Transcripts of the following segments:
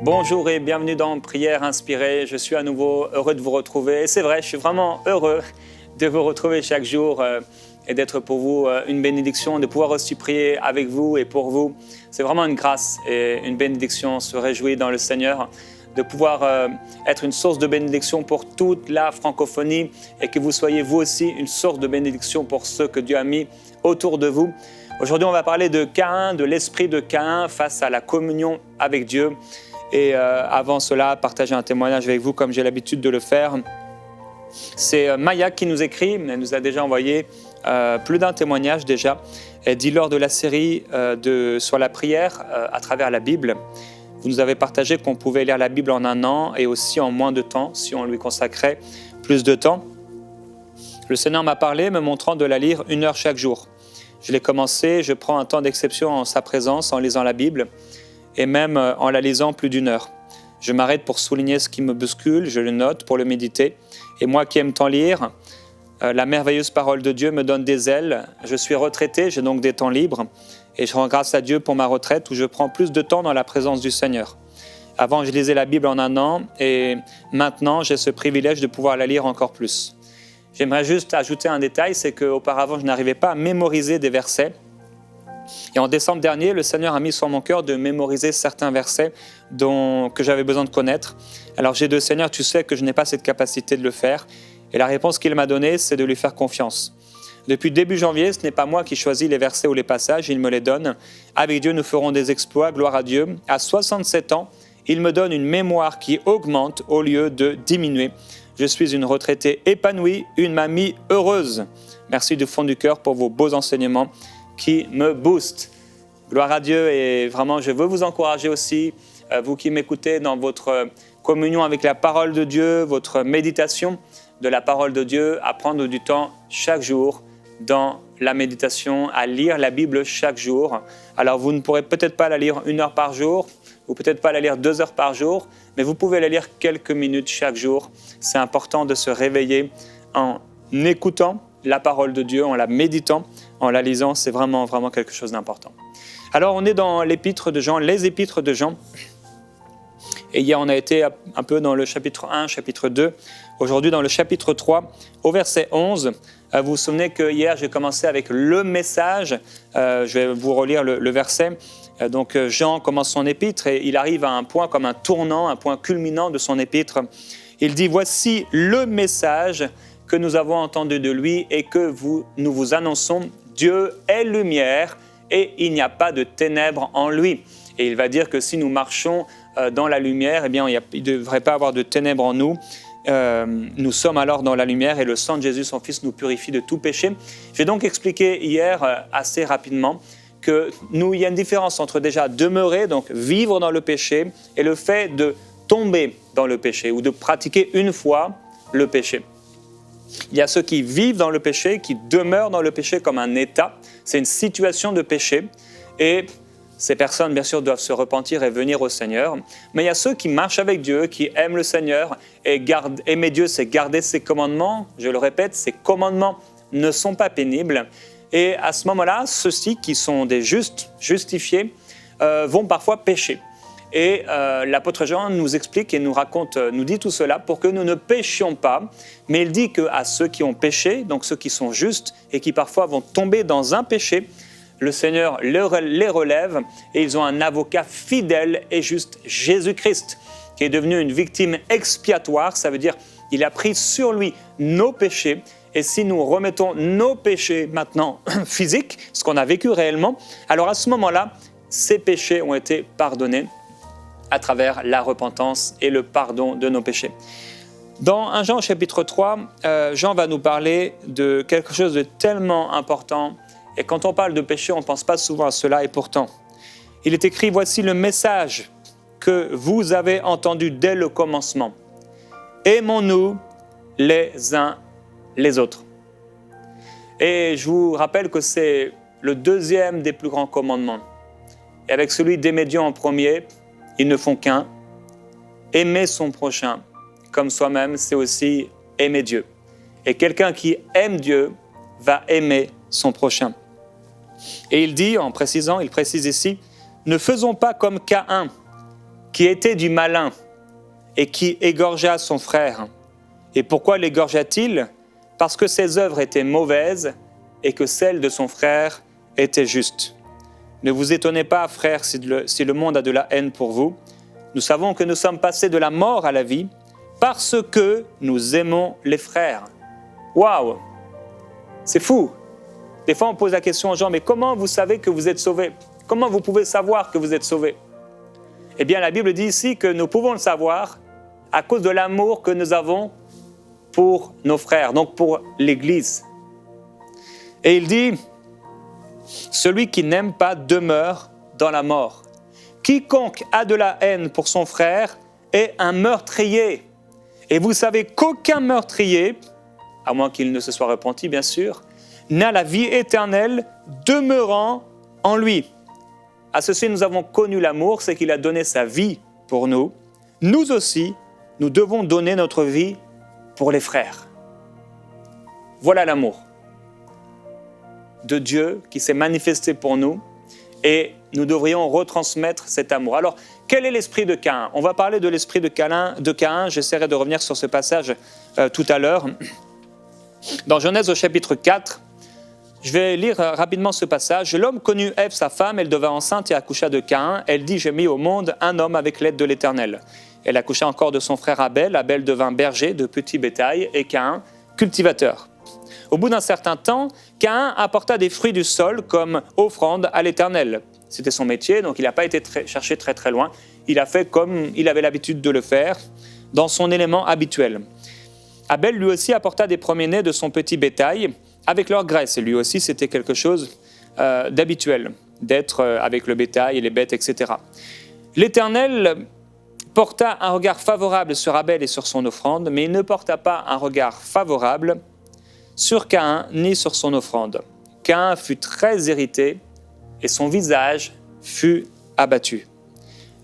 Bonjour et bienvenue dans Prière Inspirée. Je suis à nouveau heureux de vous retrouver. Et c'est vrai, je suis vraiment heureux de vous retrouver chaque jour et d'être pour vous une bénédiction, de pouvoir aussi prier avec vous et pour vous. C'est vraiment une grâce et une bénédiction. On se réjouit dans le Seigneur de pouvoir être une source de bénédiction pour toute la francophonie et que vous soyez vous aussi une source de bénédiction pour ceux que Dieu a mis autour de vous. Aujourd'hui, on va parler de Caïn, de l'esprit de Caïn face à la communion avec Dieu. Et avant cela, partager un témoignage avec vous comme j'ai l'habitude de le faire. C'est Maya qui nous écrit, elle nous a déjà envoyé plus d'un témoignage déjà. Elle dit lors de la série sur la prière à travers la Bible, vous nous avez partagé qu'on pouvait lire la Bible en 1 an et aussi en moins de temps si on lui consacrait plus de temps. Le Seigneur m'a parlé me montrant de la lire 1 heure chaque jour. Je l'ai commencé, je prends un temps d'exception en sa présence en lisant la Bible et même en la lisant plus d'1 heure. Je m'arrête pour souligner ce qui me bouscule, je le note pour le méditer. Et moi qui aime tant lire, la merveilleuse parole de Dieu me donne des ailes. Je suis retraité, j'ai donc des temps libres. Et je rends grâce à Dieu pour ma retraite où je prends plus de temps dans la présence du Seigneur. Avant, je lisais la Bible en 1 an et maintenant, j'ai ce privilège de pouvoir la lire encore plus. J'aimerais juste ajouter un détail, c'est qu'auparavant, je n'arrivais pas à mémoriser des versets. Et en décembre dernier, le Seigneur a mis sur mon cœur de mémoriser certains versets que j'avais besoin de connaître. Alors j'ai dit, Seigneur, tu sais que je n'ai pas cette capacité de le faire. Et la réponse qu'il m'a donnée, c'est de lui faire confiance. Depuis début janvier, ce n'est pas moi qui choisis les versets ou les passages, il me les donne. Avec Dieu, nous ferons des exploits, gloire à Dieu. À 67 ans, il me donne une mémoire qui augmente au lieu de diminuer. Je suis une retraitée épanouie, une mamie heureuse. Merci du fond du cœur pour vos beaux enseignements qui me booste. Gloire à Dieu et vraiment je veux vous encourager aussi, vous qui m'écoutez dans votre communion avec la parole de Dieu, votre méditation de la parole de Dieu, à prendre du temps chaque jour dans la méditation, à lire la Bible chaque jour. Alors vous ne pourrez peut-être pas la lire 1 heure par jour, ou peut-être pas la lire 2 heures par jour, mais vous pouvez la lire quelques minutes chaque jour. C'est important de se réveiller en écoutant la parole de Dieu, en la méditant, en la lisant, c'est vraiment, vraiment quelque chose d'important. Alors, on est dans l'épître de Jean, les épîtres de Jean. Et hier, on a été un peu dans le chapitre 1, chapitre 2. Aujourd'hui, dans le chapitre 3, au verset 11. Vous vous souvenez que hier, j'ai commencé avec le message. Je vais vous relire le verset. Donc, Jean commence son épître et il arrive à un point comme un tournant, un point culminant de son épître. Il dit « Voici le message que nous avons entendu de lui et que nous vous annonçons, Dieu est lumière et il n'y a pas de ténèbres en lui. » Et il va dire que si nous marchons dans la lumière, eh bien, il ne devrait pas avoir de ténèbres en nous. Nous sommes alors dans la lumière et le sang de Jésus, son Fils, nous purifie de tout péché. J'ai donc expliqué hier assez rapidement qu'il y a une différence entre déjà demeurer, donc vivre dans le péché, et le fait de tomber dans le péché ou de pratiquer une fois le péché. Il y a ceux qui vivent dans le péché, qui demeurent dans le péché comme un état. C'est une situation de péché et ces personnes, bien sûr, doivent se repentir et venir au Seigneur. Mais il y a ceux qui marchent avec Dieu, qui aiment le Seigneur et aimer Dieu, c'est garder ses commandements. Je le répète, ses commandements ne sont pas pénibles. Et à ce moment-là, ceux-ci qui sont des justes, justifiés, vont parfois pécher. Et l'apôtre Jean nous explique et nous raconte, nous dit tout cela pour que nous ne péchions pas. Mais il dit qu'à ceux qui ont péché, donc ceux qui sont justes et qui parfois vont tomber dans un péché, le Seigneur les relève et ils ont un avocat fidèle et juste, Jésus-Christ, qui est devenu une victime expiatoire. Ça veut dire qu'il a pris sur lui nos péchés. Et si nous remettons nos péchés maintenant physiques, ce qu'on a vécu réellement, alors à ce moment-là, ces péchés ont été pardonnés à travers la repentance et le pardon de nos péchés. Dans 1 Jean chapitre 3, Jean va nous parler de quelque chose de tellement important. Et quand on parle de péché, on ne pense pas souvent à cela. Et pourtant, il est écrit « Voici le message que vous avez entendu dès le commencement. Aimons-nous les uns les autres. » Et je vous rappelle que c'est le 2e des plus grands commandements. Et avec celui d'aimer Dieu en premier, ils ne font qu'un. Aimer son prochain comme soi-même, c'est aussi aimer Dieu. Et quelqu'un qui aime Dieu va aimer son prochain. Et il dit, il précise ici, « Ne faisons pas comme Caïn, qui était du malin et qui égorgea son frère. Et pourquoi l'égorgea-t-il? Parce que ses œuvres étaient mauvaises et que celles de son frère étaient justes. Ne vous étonnez pas, frères, si le monde a de la haine pour vous. Nous savons que nous sommes passés de la mort à la vie parce que nous aimons les frères. Waouh! C'est fou! Des fois, on pose la question aux gens, mais comment vous savez que vous êtes sauvés? Comment vous pouvez savoir que vous êtes sauvés? Eh bien, la Bible dit ici que nous pouvons le savoir à cause de l'amour que nous avons pour nos frères, donc pour l'Église. Et il dit, celui qui n'aime pas demeure dans la mort. Quiconque a de la haine pour son frère est un meurtrier. Et vous savez qu'aucun meurtrier, à moins qu'il ne se soit repenti bien sûr, n'a la vie éternelle demeurant en lui. À ceci nous avons connu l'amour, c'est qu'il a donné sa vie pour nous. Nous aussi, nous devons donner notre vie pour les frères. Voilà l'amour de Dieu qui s'est manifesté pour nous et nous devrions retransmettre cet amour. Alors, quel est l'esprit de Caïn? On va parler de l'esprit de Caïn. J'essaierai de revenir sur ce passage tout à l'heure. Dans Genèse au chapitre 4, je vais lire rapidement ce passage. L'homme connut Ève, sa femme, elle devint enceinte et accoucha de Caïn. Elle dit, j'ai mis au monde un homme avec l'aide de l'Éternel. Elle accoucha encore de son frère Abel. Abel devint berger de petit bétail et Caïn, cultivateur. Au bout d'un certain temps, Caïn apporta des fruits du sol comme offrande à l'Éternel. C'était son métier, donc il n'a pas été cherché très loin. Il a fait comme il avait l'habitude de le faire, dans son élément habituel. Abel lui aussi apporta des premiers-nés de son petit bétail avec leur graisse. Et lui aussi, c'était quelque chose d'habituel, d'être avec le bétail et les bêtes, etc. L'Éternel porta un regard favorable sur Abel et sur son offrande, mais il ne porta pas un regard favorable sur Caïn ni sur son offrande. Caïn fut très irrité et son visage fut abattu.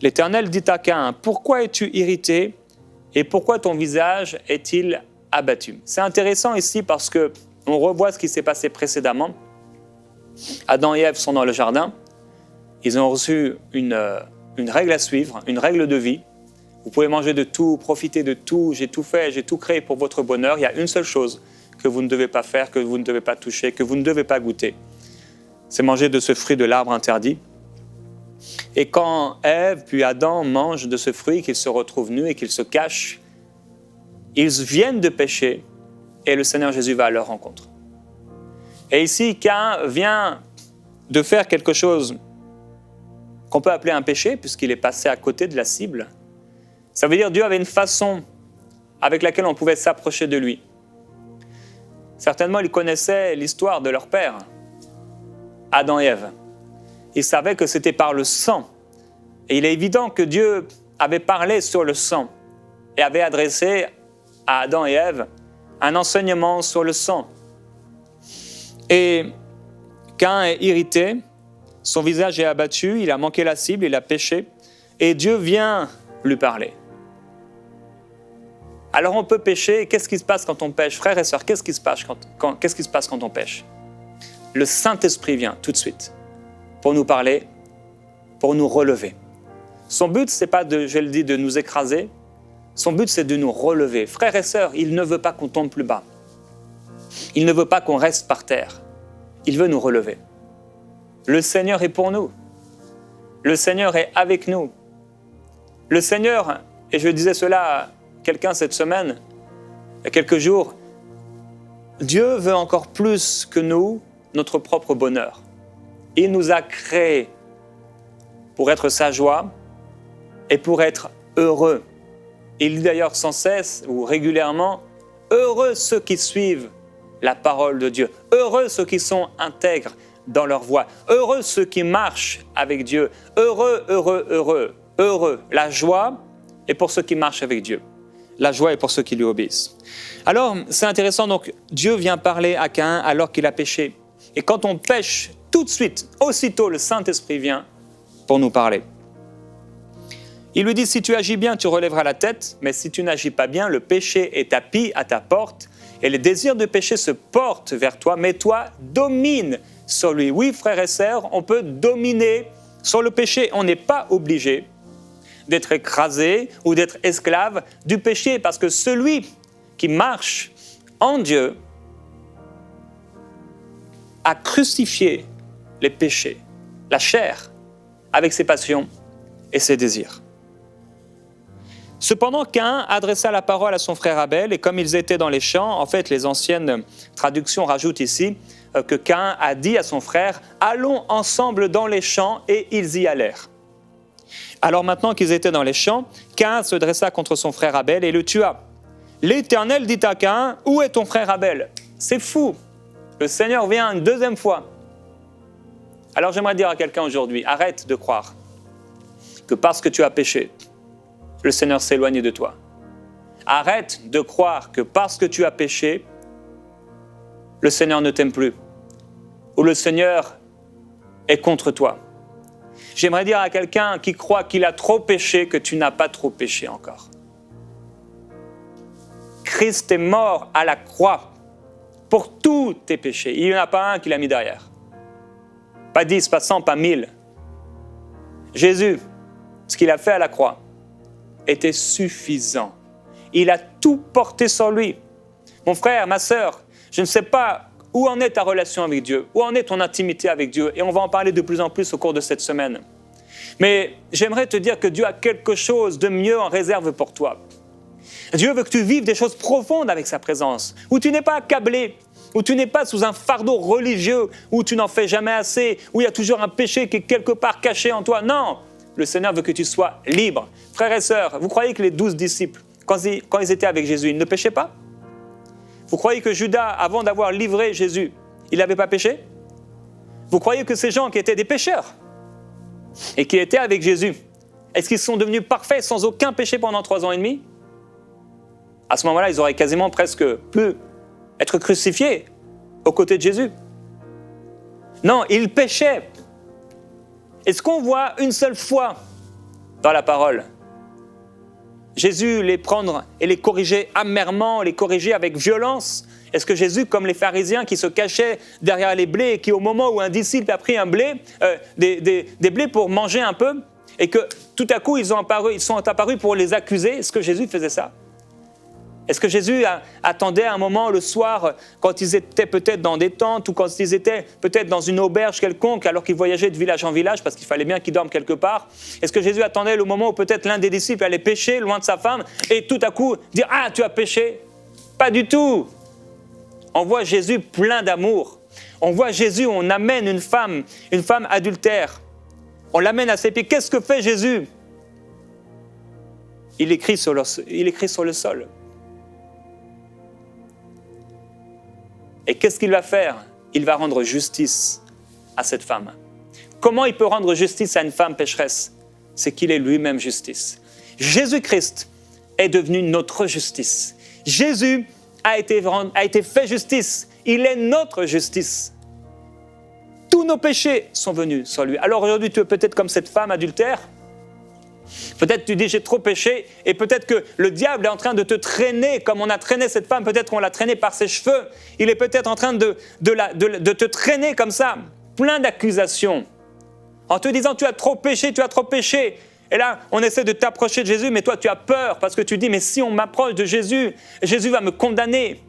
L'Éternel dit à Caïn, « Pourquoi es-tu irrité et pourquoi ton visage est-il abattu ?» C'est intéressant ici parce qu'on revoit ce qui s'est passé précédemment. Adam et Ève sont dans le jardin. Ils ont reçu une règle à suivre, une règle de vie. Vous pouvez manger de tout, profiter de tout, j'ai tout fait, j'ai tout créé pour votre bonheur. Il y a une seule chose que vous ne devez pas faire, que vous ne devez pas toucher, que vous ne devez pas goûter. C'est manger de ce fruit de l'arbre interdit. Et quand Ève puis Adam mangent de ce fruit, qu'ils se retrouvent nus et qu'ils se cachent, ils viennent de pécher et le Seigneur Jésus va à leur rencontre. Et ici, Caïn vient de faire quelque chose qu'on peut appeler un péché, puisqu'il est passé à côté de la cible. Ça veut dire que Dieu avait une façon avec laquelle on pouvait s'approcher de lui. Certainement, ils connaissaient l'histoire de leur père, Adam et Ève. Ils savaient que c'était par le sang. Et il est évident que Dieu avait parlé sur le sang et avait adressé à Adam et Ève un enseignement sur le sang. Et Caïn est irrité, son visage est abattu, il a manqué la cible, il a péché, et Dieu vient lui parler. Alors on peut pécher, qu'est-ce qui se passe quand on pêche? Frères et sœurs, qu'est-ce qui se passe quand on pêche? Le Saint-Esprit vient tout de suite pour nous parler, pour nous relever. Son but, ce n'est pas, de nous écraser, son but, c'est de nous relever. Frères et sœurs, il ne veut pas qu'on tombe plus bas. Il ne veut pas qu'on reste par terre. Il veut nous relever. Le Seigneur est pour nous. Le Seigneur est avec nous. Le Seigneur, et je disais cela à quelqu'un cette semaine, il y a quelques jours, Dieu veut encore plus que nous, notre propre bonheur. Il nous a créés pour être sa joie et pour être heureux. Il dit d'ailleurs sans cesse ou régulièrement, heureux ceux qui suivent la parole de Dieu, heureux ceux qui sont intègres dans leur voie, heureux ceux qui marchent avec Dieu, heureux, heureux, heureux, heureux. La joie est pour ceux qui marchent avec Dieu. La joie est pour ceux qui lui obéissent. Alors, c'est intéressant, donc Dieu vient parler à Caïn alors qu'il a péché. Et quand on pêche, tout de suite, aussitôt, le Saint-Esprit vient pour nous parler. Il lui dit, si tu agis bien, tu relèveras la tête, mais si tu n'agis pas bien, le péché est tapi à ta porte, et les désirs de péché se portent vers toi, mais toi, domine sur lui. Oui, frères et sœurs, on peut dominer sur le péché, on n'est pas obligé d'être écrasé ou d'être esclave du péché, parce que celui qui marche en Dieu a crucifié les péchés, la chair, avec ses passions et ses désirs. Cependant, Caïn adressa la parole à son frère Abel, et comme ils étaient dans les champs, en fait, les anciennes traductions rajoutent ici que Caïn a dit à son frère « Allons ensemble dans les champs » et ils y allèrent. Alors maintenant qu'ils étaient dans les champs, Caïn se dressa contre son frère Abel et le tua. L'Éternel dit à Caïn « Où est ton frère Abel ?» C'est fou, le Seigneur vient une deuxième fois. Alors j'aimerais dire à quelqu'un aujourd'hui, arrête de croire que parce que tu as péché, le Seigneur s'éloigne de toi. Arrête de croire que parce que tu as péché, le Seigneur ne t'aime plus, ou le Seigneur est contre toi. J'aimerais dire à quelqu'un qui croit qu'il a trop péché que tu n'as pas trop péché encore. Christ est mort à la croix pour tous tes péchés. Il n'y en a pas un qu'il a mis derrière. Pas 10, pas 100, pas 1000. Jésus, ce qu'il a fait à la croix, était suffisant. Il a tout porté sur lui. Mon frère, ma sœur, je ne sais pas où en est ta relation avec Dieu, où en est ton intimité avec Dieu, et on va en parler de plus en plus au cours de cette semaine. Mais j'aimerais te dire que Dieu a quelque chose de mieux en réserve pour toi. Dieu veut que tu vives des choses profondes avec sa présence, où tu n'es pas accablé, où tu n'es pas sous un fardeau religieux, où tu n'en fais jamais assez, où il y a toujours un péché qui est quelque part caché en toi. Non, le Seigneur veut que tu sois libre. Frères et sœurs, vous croyez que les 12 disciples, quand ils étaient avec Jésus, ils ne péchaient pas? Vous croyez que Judas, avant d'avoir livré Jésus, il n'avait pas péché? Vous croyez que ces gens qui étaient des pécheurs et qui étaient avec Jésus, est-ce qu'ils sont devenus parfaits sans aucun péché pendant 3 ans et demi? À ce moment-là, ils auraient quasiment presque pu être crucifiés aux côtés de Jésus. Non, ils péchaient. Est-ce qu'on voit une seule fois dans la parole Jésus les prendre et les corriger amèrement, les corriger avec violence? Est-ce que Jésus, comme les pharisiens qui se cachaient derrière les blés et qui, au moment où un disciple a pris un blé, des blés pour manger un peu, et que tout à coup ils sont apparus pour les accuser, est-ce que Jésus faisait ça? Est-ce que Jésus attendait un moment le soir, quand ils étaient peut-être dans des tentes ou quand ils étaient peut-être dans une auberge quelconque, alors qu'ils voyageaient de village en village, parce qu'il fallait bien qu'ils dorment quelque part? Est-ce que Jésus attendait le moment où peut-être l'un des disciples allait pécher loin de sa femme et tout à coup dire « Ah, tu as péché ?» Pas du tout. On voit Jésus plein d'amour. On voit Jésus, on amène une femme adultère. On l'amène à ses pieds. Qu'est-ce que fait Jésus? Il écrit sur le sol. Et qu'est-ce qu'il va faire? Il va rendre justice à cette femme. Comment il peut rendre justice à une femme pécheresse? C'est qu'il est lui-même justice. Jésus-Christ est devenu notre justice. Jésus a été fait justice. Il est notre justice. Tous nos péchés sont venus sur lui. Alors aujourd'hui, tu es peut-être comme cette femme adultère. Peut-être tu dis j'ai trop péché et peut-être que le diable est en train de te traîner comme on a traîné cette femme, peut-être qu'on l'a traînée par ses cheveux. Il est peut-être en train de te traîner comme ça, plein d'accusations, en te disant tu as trop péché. Et là, on essaie de t'approcher de Jésus, mais toi tu as peur parce que tu dis mais si on m'approche de Jésus, Jésus va me condamner.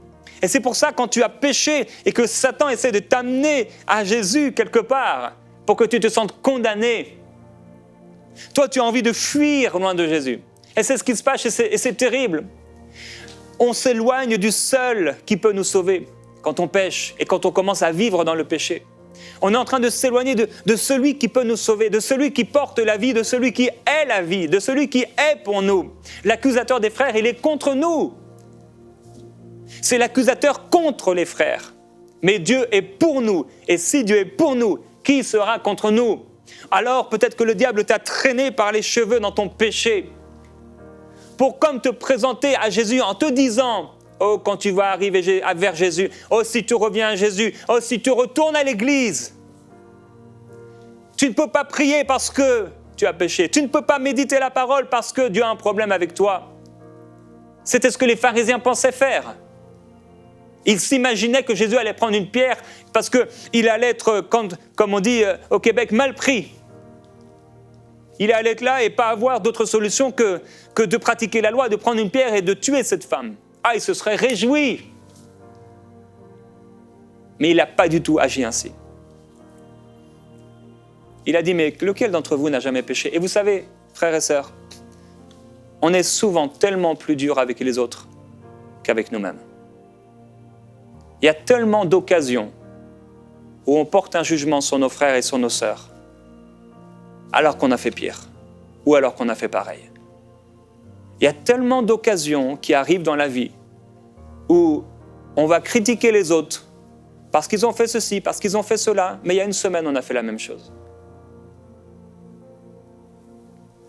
Et c'est pour ça quand tu as péché et que Satan essaie de t'amener à Jésus quelque part pour que tu te sentes condamné, toi, tu as envie de fuir loin de Jésus. Et c'est ce qui se passe et c'est terrible. On s'éloigne du seul qui peut nous sauver quand on pêche et quand on commence à vivre dans le péché. On est en train de s'éloigner de celui qui peut nous sauver, de celui qui porte la vie, de celui qui est la vie, de celui qui est pour nous. L'accusateur des frères, il est contre nous. C'est l'accusateur contre les frères. Mais Dieu est pour nous. Et si Dieu est pour nous, qui sera contre nous? Alors peut-être que le diable t'a traîné par les cheveux dans ton péché pour comme te présenter à Jésus en te disant « Oh, quand tu vas arriver vers Jésus, oh, si tu reviens à Jésus, oh, si tu retournes à l'église, tu ne peux pas prier parce que tu as péché, tu ne peux pas méditer la parole parce que Dieu a un problème avec toi. » C'était ce que les pharisiens pensaient faire. Ils s'imaginaient que Jésus allait prendre une pierre parce qu'il allait être, comme on dit au Québec, mal pris. Il allait être là et pas avoir d'autre solution que de pratiquer la loi, de prendre une pierre et de tuer cette femme. Ah, il se serait réjoui. Mais il n'a pas du tout agi ainsi. Il a dit, mais lequel d'entre vous n'a jamais péché? Et vous savez, frères et sœurs, on est souvent tellement plus dur avec les autres qu'avec nous-mêmes. Il y a tellement d'occasions où on porte un jugement sur nos frères et sur nos sœurs, alors qu'on a fait pire, ou alors qu'on a fait pareil. Il y a tellement d'occasions qui arrivent dans la vie où on va critiquer les autres parce qu'ils ont fait ceci, parce qu'ils ont fait cela, mais il y a une semaine, on a fait la même chose.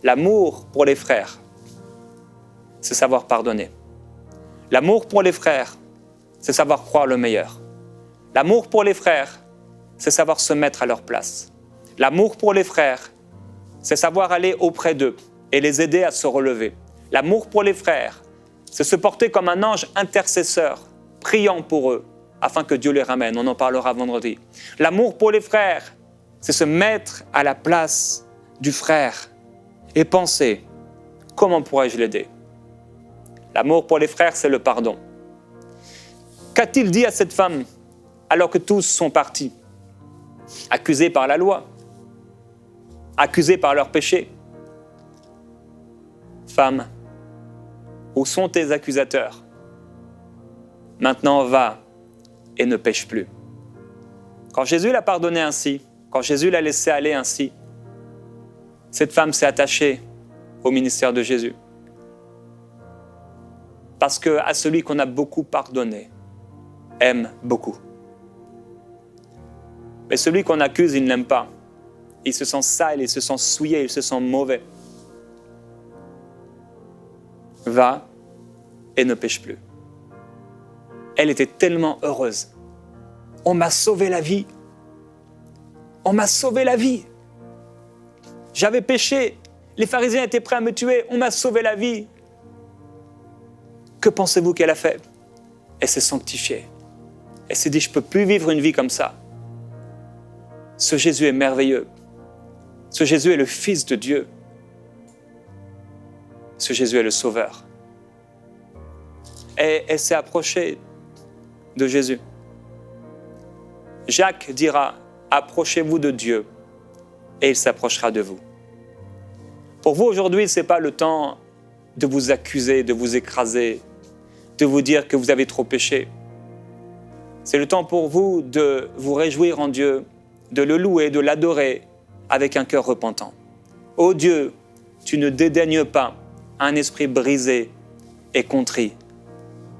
L'amour pour les frères, c'est savoir pardonner. L'amour pour les frères, c'est savoir croire le meilleur. L'amour pour les frères, c'est savoir se mettre à leur place. L'amour pour les frères, c'est savoir aller auprès d'eux et les aider à se relever. L'amour pour les frères, c'est se porter comme un ange intercesseur, priant pour eux, afin que Dieu les ramène. On en parlera vendredi. L'amour pour les frères, c'est se mettre à la place du frère et penser, comment pourrais-je l'aider? L'amour pour les frères, c'est le pardon. Qu'a-t-il dit à cette femme alors que tous sont partis? Accusés par la loi, accusés par leurs péchés. Femme, où sont tes accusateurs? Maintenant va et ne pêche plus. Quand Jésus l'a pardonné ainsi, quand Jésus l'a laissé aller ainsi, cette femme s'est attachée au ministère de Jésus. Parce qu'à celui qu'on a beaucoup pardonné, aime beaucoup. Mais celui qu'on accuse, il ne l'aime pas. Il se sent sale, il se sent souillé, il se sent mauvais. Va et ne pêche plus. Elle était tellement heureuse. On m'a sauvé la vie. On m'a sauvé la vie. J'avais péché. Les pharisiens étaient prêts à me tuer. On m'a sauvé la vie. Que pensez-vous qu'elle a fait? Elle s'est sanctifiée. Elle s'est dit, je ne peux plus vivre une vie comme ça. Ce Jésus est merveilleux. Ce Jésus est le Fils de Dieu. Ce Jésus est le Sauveur. Et elle s'est approchée de Jésus. Jacques dira, approchez-vous de Dieu et il s'approchera de vous. Pour vous aujourd'hui, ce n'est pas le temps de vous accuser, de vous écraser, de vous dire que vous avez trop péché. C'est le temps pour vous de vous réjouir en Dieu, de le louer, de l'adorer avec un cœur repentant. Ô Dieu, tu ne dédaignes pas un esprit brisé et contrit.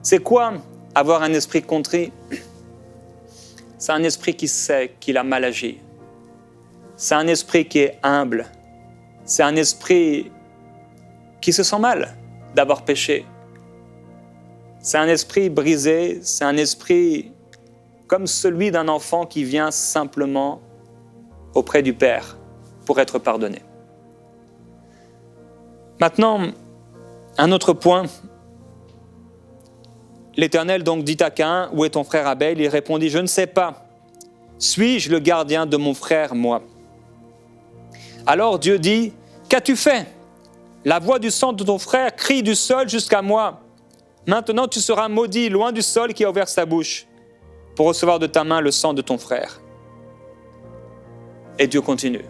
C'est quoi avoir un esprit contrit? C'est un esprit qui sait qu'il a mal agi. C'est un esprit qui est humble. C'est un esprit qui se sent mal d'avoir péché. C'est un esprit brisé, c'est un esprit comme celui d'un enfant qui vient simplement auprès du Père pour être pardonné. Maintenant, un autre point. L'Éternel donc dit à Caïn, où est ton frère Abel? Il répondit, je ne sais pas. Suis-je le gardien de mon frère, moi? Alors Dieu dit, qu'as-tu fait? La voix du sang de ton frère crie du sol jusqu'à moi. Maintenant tu seras maudit loin du sol qui a ouvert sa bouche pour recevoir de ta main le sang de ton frère. Et Dieu continue.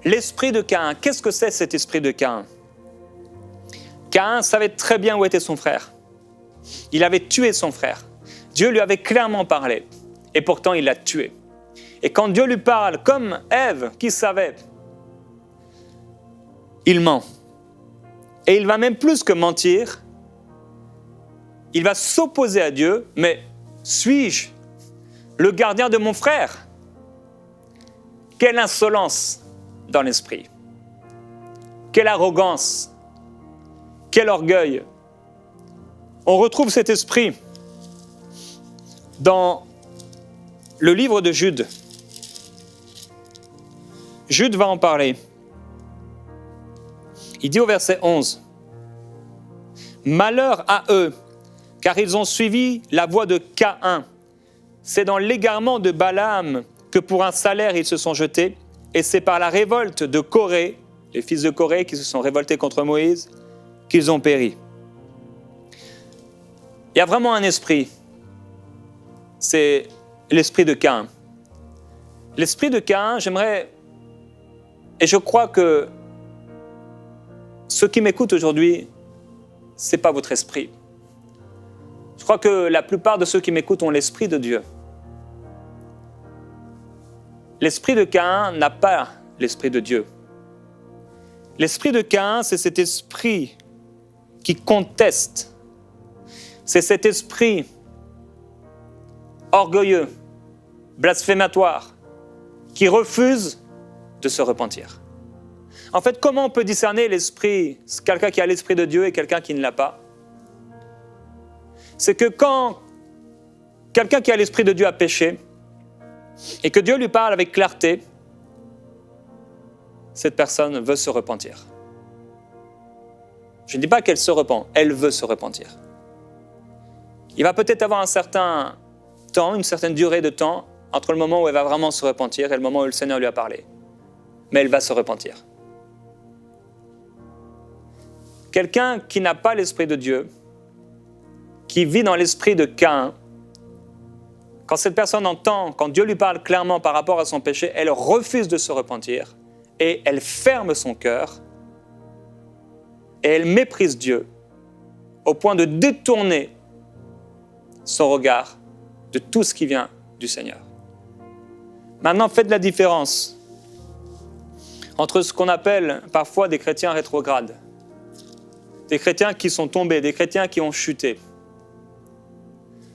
L'esprit de Caïn, qu'est-ce que c'est cet esprit de Caïn? Caïn savait très bien où était son frère. Il avait tué son frère. Dieu lui avait clairement parlé. Et pourtant, il l'a tué. Et quand Dieu lui parle, comme Ève, qui savait, il ment. Et il va même plus que mentir. Il va s'opposer à Dieu. Mais suis-je le gardien de mon frère? Quelle insolence dans l'esprit. Quelle arrogance. Quel orgueil. On retrouve cet esprit dans le livre de Jude. Jude va en parler. Il dit au verset 11, « Malheur à eux, car ils ont suivi la voie de Caïn. C'est dans l'égarement de Balaam que pour un salaire ils se sont jetés, et c'est par la révolte de Corée, les fils de Corée qui se sont révoltés contre Moïse, qu'ils ont péri. Il y a vraiment un esprit, c'est l'esprit de Caïn. L'esprit de Caïn, j'aimerais, et je crois que ceux qui m'écoutent aujourd'hui, ce n'est pas votre esprit. Je crois que la plupart de ceux qui m'écoutent ont l'esprit de Dieu. L'esprit de Caïn n'a pas l'esprit de Dieu. L'esprit de Caïn, c'est cet esprit qui conteste. C'est cet esprit orgueilleux, blasphématoire, qui refuse de se repentir. En fait, comment on peut discerner l'esprit, quelqu'un qui a l'esprit de Dieu et quelqu'un qui ne l'a pas? C'est que quand quelqu'un qui a l'esprit de Dieu a péché et que Dieu lui parle avec clarté, cette personne veut se repentir. Je ne dis pas qu'elle se repent, elle veut se repentir. Il va peut-être avoir un certain temps, une certaine durée de temps entre le moment où elle va vraiment se repentir et le moment où le Seigneur lui a parlé. Mais elle va se repentir. Quelqu'un qui n'a pas l'esprit de Dieu, qui vit dans l'esprit de Caïn, quand cette personne entend, quand Dieu lui parle clairement par rapport à son péché, elle refuse de se repentir et elle ferme son cœur et elle méprise Dieu au point de détourner son regard de tout ce qui vient du Seigneur. Maintenant, faites la différence entre ce qu'on appelle parfois des chrétiens rétrogrades, des chrétiens qui sont tombés, des chrétiens qui ont chuté.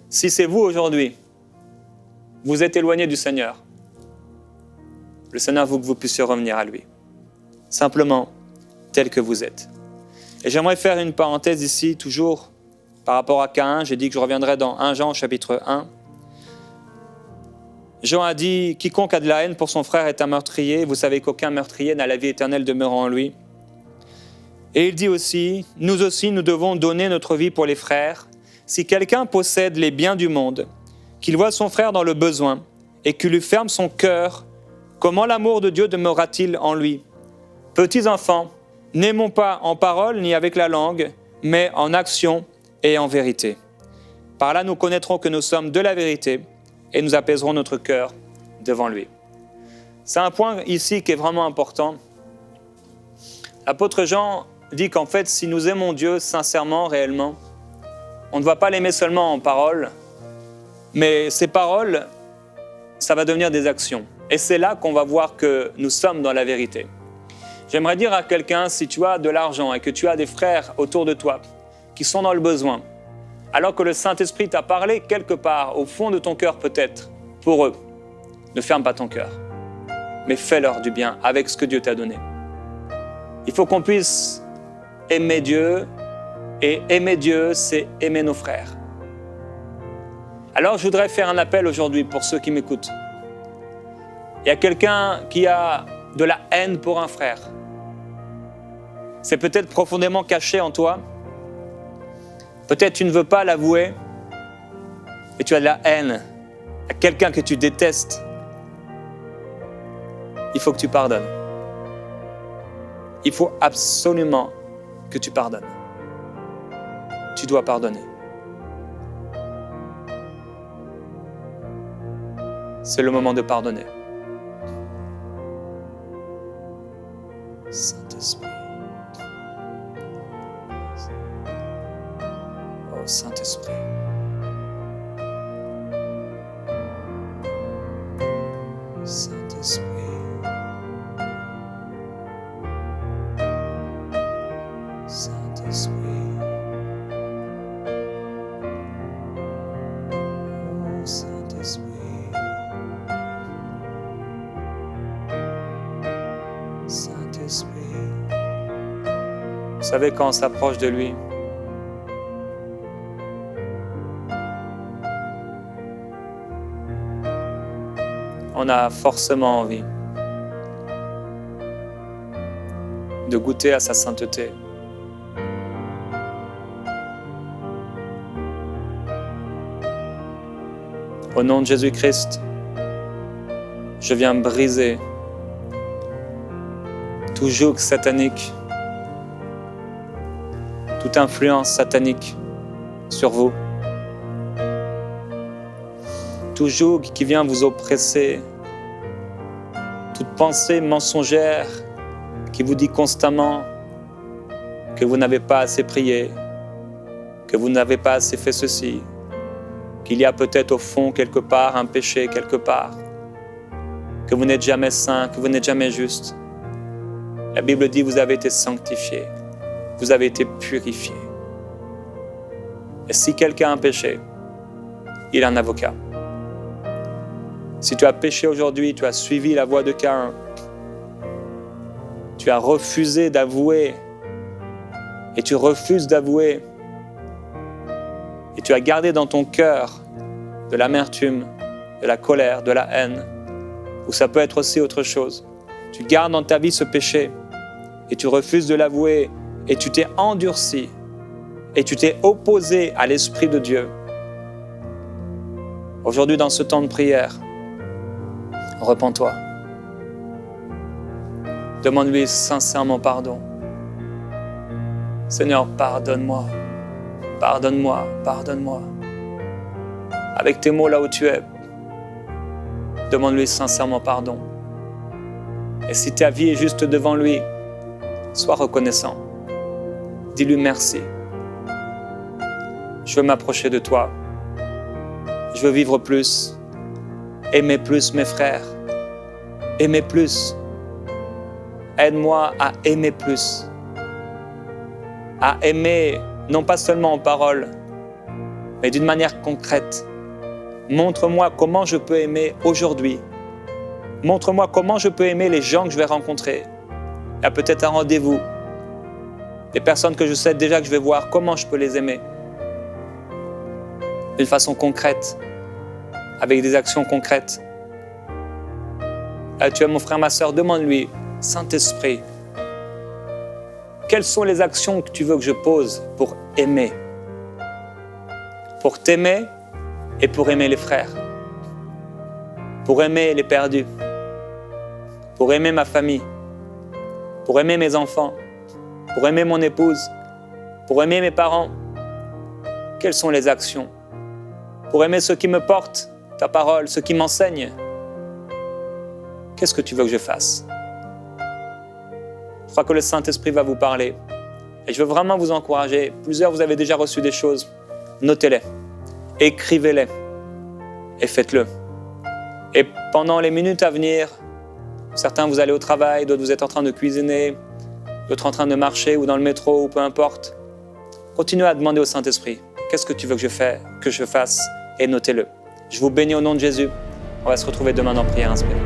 Si c'est vous aujourd'hui, vous êtes éloigné du Seigneur, le Seigneur veut que vous puissiez revenir à lui, simplement tel que vous êtes. Et j'aimerais faire une parenthèse ici, toujours par rapport à Caïn. J'ai dit que je reviendrai dans 1 Jean, chapitre 1. Jean a dit « Quiconque a de la haine pour son frère est un meurtrier. Vous savez qu'aucun meurtrier n'a la vie éternelle demeurant en lui. » Et il dit aussi « Nous aussi, nous devons donner notre vie pour les frères. Si quelqu'un possède les biens du monde, qu'il voit son frère dans le besoin et qu'il lui ferme son cœur, comment l'amour de Dieu demeurera-t-il en lui? Petits enfants, n'aimons pas en parole ni avec la langue, mais en action et en vérité. Par là, nous connaîtrons que nous sommes de la vérité et nous apaiserons notre cœur devant lui. » C'est un point ici qui est vraiment important. L'apôtre Jean dit qu'en fait, si nous aimons Dieu sincèrement, réellement, on ne va pas l'aimer seulement en parole, mais ces paroles, ça va devenir des actions. Et c'est là qu'on va voir que nous sommes dans la vérité. J'aimerais dire à quelqu'un, si tu as de l'argent et que tu as des frères autour de toi qui sont dans le besoin, alors que le Saint-Esprit t'a parlé quelque part, au fond de ton cœur peut-être, pour eux, ne ferme pas ton cœur, mais fais-leur du bien avec ce que Dieu t'a donné. Il faut qu'on puisse aimer Dieu, et aimer Dieu, c'est aimer nos frères. Alors je voudrais faire un appel aujourd'hui pour ceux qui m'écoutent. Il y a quelqu'un qui a de la haine pour un frère. C'est peut-être profondément caché en toi. Peut-être tu ne veux pas l'avouer et tu as de la haine à quelqu'un que tu détestes. Il faut que tu pardonnes. Il faut absolument que tu pardonnes. Tu dois pardonner. C'est le moment de pardonner. Saint-Esprit. Oh Saint-Esprit. Saint-Esprit. Saint-Esprit. Oh Saint-Esprit. Saint-Esprit. Vous savez, quand on s'approche de lui, on a forcément envie de goûter à sa sainteté. Au nom de Jésus-Christ, je viens briser tout joug satanique, toute influence satanique sur vous, tout joug qui vient vous oppresser, toute pensée mensongère qui vous dit constamment que vous n'avez pas assez prié, que vous n'avez pas assez fait ceci, qu'il y a peut-être au fond quelque part un péché quelque part, que vous n'êtes jamais saint, que vous n'êtes jamais juste. La Bible dit vous avez été sanctifiés, vous avez été purifiés. Et si quelqu'un a un péché, il a un avocat. Si tu as péché aujourd'hui, tu as suivi la voie de Caïn, tu as refusé d'avouer et tu refuses d'avouer et tu as gardé dans ton cœur de l'amertume, de la colère, de la haine, ou ça peut être aussi autre chose. Tu gardes dans ta vie ce péché et tu refuses de l'avouer et tu t'es endurci et tu t'es opposé à l'Esprit de Dieu. Aujourd'hui, dans ce temps de prière, repens-toi. Demande-lui sincèrement pardon. Seigneur, pardonne-moi, pardonne-moi, pardonne-moi. Avec tes mots là où tu es, demande-lui sincèrement pardon. Et si ta vie est juste devant lui, sois reconnaissant. Dis-lui merci. Je veux m'approcher de toi. Je veux vivre plus. Aimer plus mes frères. Aimer plus. Aide-moi à aimer plus. À aimer, non pas seulement en parole, mais d'une manière concrète. Montre-moi comment je peux aimer aujourd'hui. Montre-moi comment je peux aimer les gens que je vais rencontrer. Il y a peut-être un rendez-vous. Des personnes que je sais déjà que je vais voir, comment je peux les aimer. D'une façon concrète, avec des actions concrètes. Là, tu es mon frère, ma sœur, demande-lui, Saint-Esprit, quelles sont les actions que tu veux que je pose pour aimer? Pour t'aimer et pour aimer les frères. Pour aimer les perdus. Pour aimer ma famille. Pour aimer mes enfants. Pour aimer mon épouse. Pour aimer mes parents. Quelles sont les actions? Pour aimer ceux qui me portent ta parole, ceux qui m'enseignent. Qu'est-ce que tu veux que je fasse? Je crois que le Saint-Esprit va vous parler. Et je veux vraiment vous encourager. Plusieurs, vous avez déjà reçu des choses. Notez-les. Écrivez-les. Et faites-le. Et pendant les minutes à venir, certains vous allez au travail, d'autres vous êtes en train de cuisiner, d'autres en train de marcher ou dans le métro ou peu importe. Continuez à demander au Saint-Esprit. Qu'est-ce que tu veux que je fasse? Et notez-le. Je vous bénis au nom de Jésus. On va se retrouver demain dans Prière Inspirée.